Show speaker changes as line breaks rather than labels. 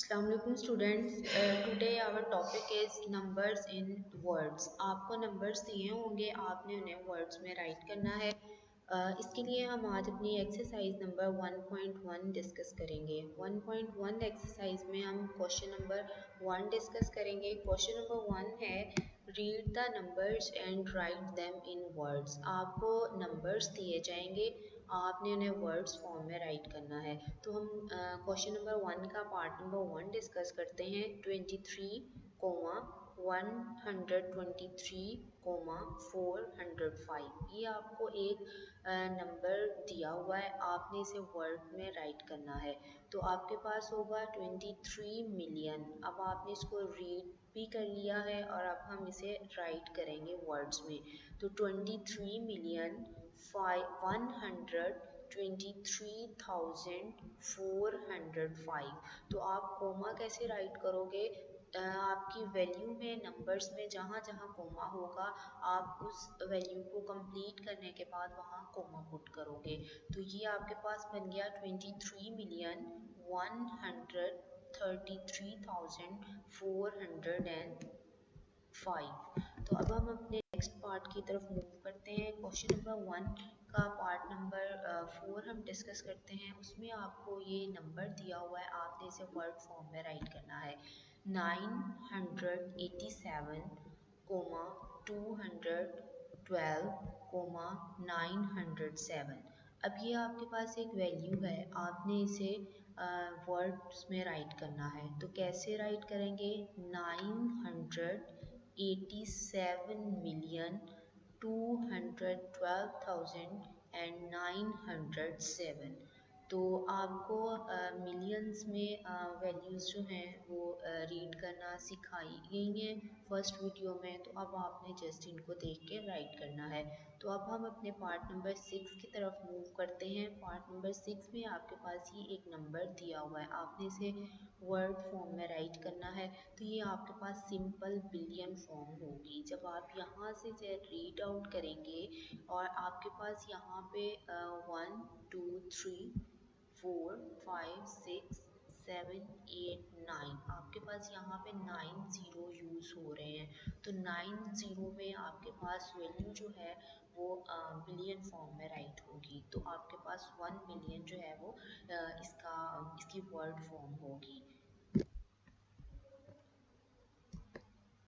Assalamu alaikum students. Today our topic is numbers in words. आपको numbers दिए होंगे, आपने उन्हें words में write करना है। इसके लिए हम आज अपनी एक्सरसाइज नंबर 1.1 डिस्कस करेंगे। 1.1 एक्सरसाइज में हम क्वेश्चन नंबर 1 डिस्कस करेंगे। क्वेश्चन नंबर 1 है read the numbers and write them in words. आपको नंबर्स दिए जाएंगे, आपने उन्हें वर्ड्स फॉर्म में राइट करना है। तो हम क्वेश्चन नंबर 1 का पार्ट नंबर 1 डिस्कस करते हैं। 23 कोमा 123 कोमा 405, ये आपको एक नंबर दिया हुआ है, आपने इसे वर्ड में राइट करना है। तो आपके पास होगा 23 मिलियन। अब आपने इसको रीड भी कर लिया है और अब हम इसे राइट करेंगे वर्ड्स में। तो 23 मिलियन 123,405। तो आप कोमा कैसे राइट करोगे? आपकी वैल्यू में नंबर्स में जहाँ जहाँ कोमा होगा आप उस वैल्यू को कंप्लीट करने के बाद वहाँ कोमा पुट करोगे। तो ये आपके पास बन गया 23,133,405। तो अब हम अपने नेक्स्ट पार्ट की तरफ मूव करते हैं। क्वेश्चन नंबर 1 का पार्ट नंबर 4 हम डिस्कस करते हैं। उसमें आपको ये नंबर दिया हुआ है, आपने इसे वर्ड फॉर्म में राइट करना है। 987 कोमा 212 कोमा 907। अब ये आपके पास एक वैल्यू है, आपने इसे वर्ड्स में राइट करना है। तो कैसे राइट करेंगे? 987,212,907। तो आपको मिलियंस में वैल्यूज़ जो हैं वो रीड करना सिखाई गई हैं फर्स्ट वीडियो में। तो अब आपने जस्ट इनको देख के राइट करना है। तो अब हम अपने पार्ट नंबर 6 की तरफ मूव करते हैं। पार्ट नंबर 6 में आपके पास ये एक नंबर दिया हुआ है, आपने इसे वर्ड फॉर्म में राइट करना है। तो ये आपके पास सिंपल बिलियन फॉर्म होगी। जब आप यहाँ से रीड आउट करेंगे और आपके पास यहाँ पे 1 2 3 4 5 6 7 8 9, आपके पास यहाँ पे 9 ज़ीरो यूज़ हो रहे हैं। तो 9 ज़ीरो में आपके पास वैल्यू जो है वो बिलियन फॉर्म में राइट होगी। तो आपके पास 1 मिलियन जो है वो इसकी वर्ड फॉर्म होगी।